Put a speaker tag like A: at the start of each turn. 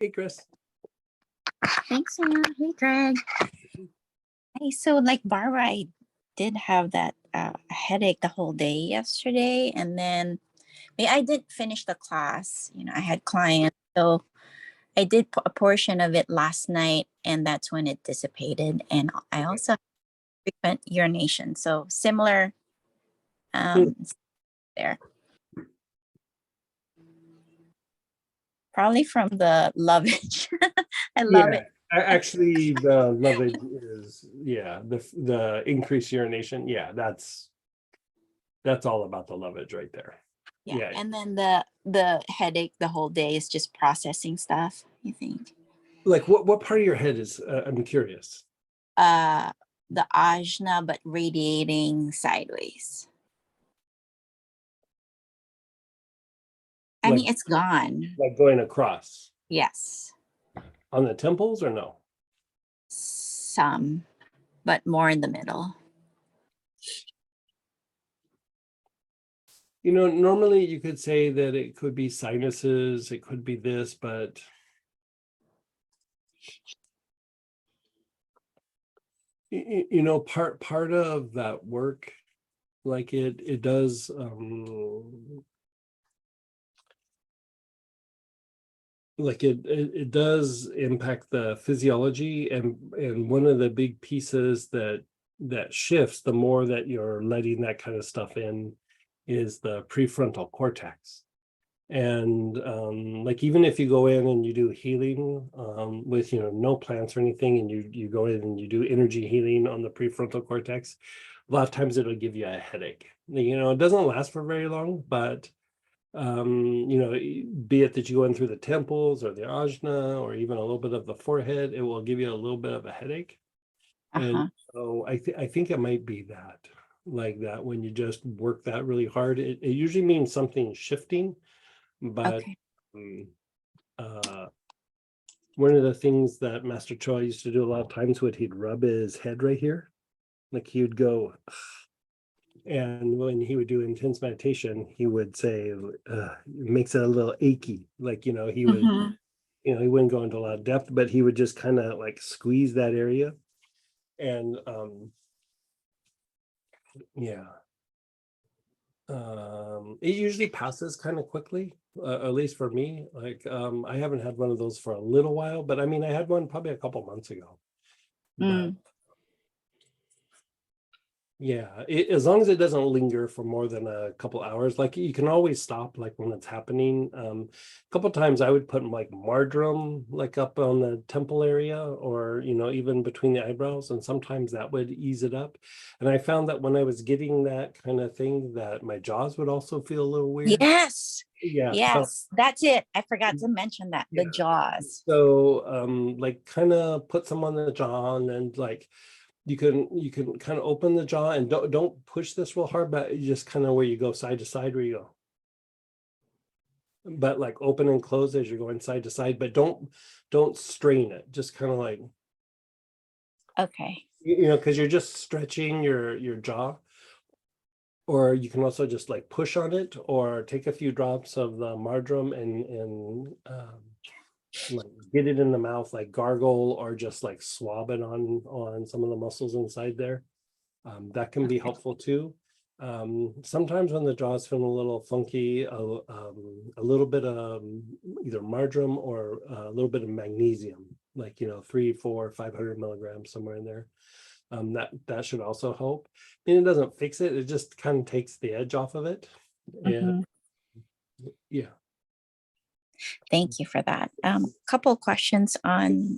A: Hey, Chris.
B: Thanks, Anna. Hey, Greg. Hey, so like Barbara, I did have that headache the whole day yesterday, and then I did finish the class. I had clients, so I did a portion of it last night, and that's when it dissipated. And I also have frequent urination, so similar there. Probably from the lovage. I love it.
A: Actually, the lovage is the increased urination. Yeah, that's all about the lovage right there.
B: Yeah. And then the headache the whole day is just processing stuff, you think?
A: Like what part of your head is? I'm curious.
B: The ajna, but radiating sideways. I
A: Like
B: mean, it's gone.
A: like going across
B: Yes,
A: on the temples or no?
B: some, but more in the middle.
A: Normally you could say that it could be sinuses, it could be this, but part of that work, like it does like it does impact the physiology, and one of the big pieces that shifts the more that you're letting that kind of stuff in is the prefrontal cortex. And like even if you go in and you do healing with no plants or anything, and you go in and you do energy healing on the prefrontal cortex, a lot of times it'll give you a headache. It doesn't last for very long, but be it that you go in through the temples or the ajna or even a little bit of the forehead, it will give you a little bit of a headache. And so I think it might be that, like that, when you just work that really hard, it usually means something shifting. But
B: Okay.
A: One of the things that Master Choa used to do a lot of times would he'd rub his head right here, like he would go, and when he would do intense meditation, he would say, it makes it a little achy. Like, he would, he wouldn't go into a lot of depth, but he would just kind of like squeeze that area. And it usually passes kind of quickly, at least for me. Like, I haven't had one of those for a little while, but I mean, I had one probably a couple months ago. But yeah, as long as it doesn't linger for more than a couple hours, like you can always stop, like when it's happening. A couple times I would put like marjoram like up on the temple area, or even between the eyebrows, and sometimes that would ease it up. And I found that when I was getting that kind of thing, that my jaws would also feel a little weird.
B: Yes.
A: Yeah.
B: Yes, that's it. I forgot to mention that. The jaws.
A: So like kind of put some on the jaw, and then like you can kind of open the jaw, and don't push this real hard, but you just kind of where you go side to side, where you go, but like open and close as you're going side to side, but don't strain it, just kind of like,
B: Okay.
A: because you're just stretching your jaw. Or you can also just like push on it, or take a few drops of the marjoram and like get it in the mouth, like gargle, or just like swab it on some of the muscles inside there. That can be helpful too. Sometimes when the jaw's feeling a little funky, a little bit of either marjoram or a little bit of magnesium, like 3, 4, 500 milligrams, somewhere in there. That should also help. And it doesn't fix it; it just kind of takes the edge off of it. And yeah.
B: Thank you for that. Couple questions on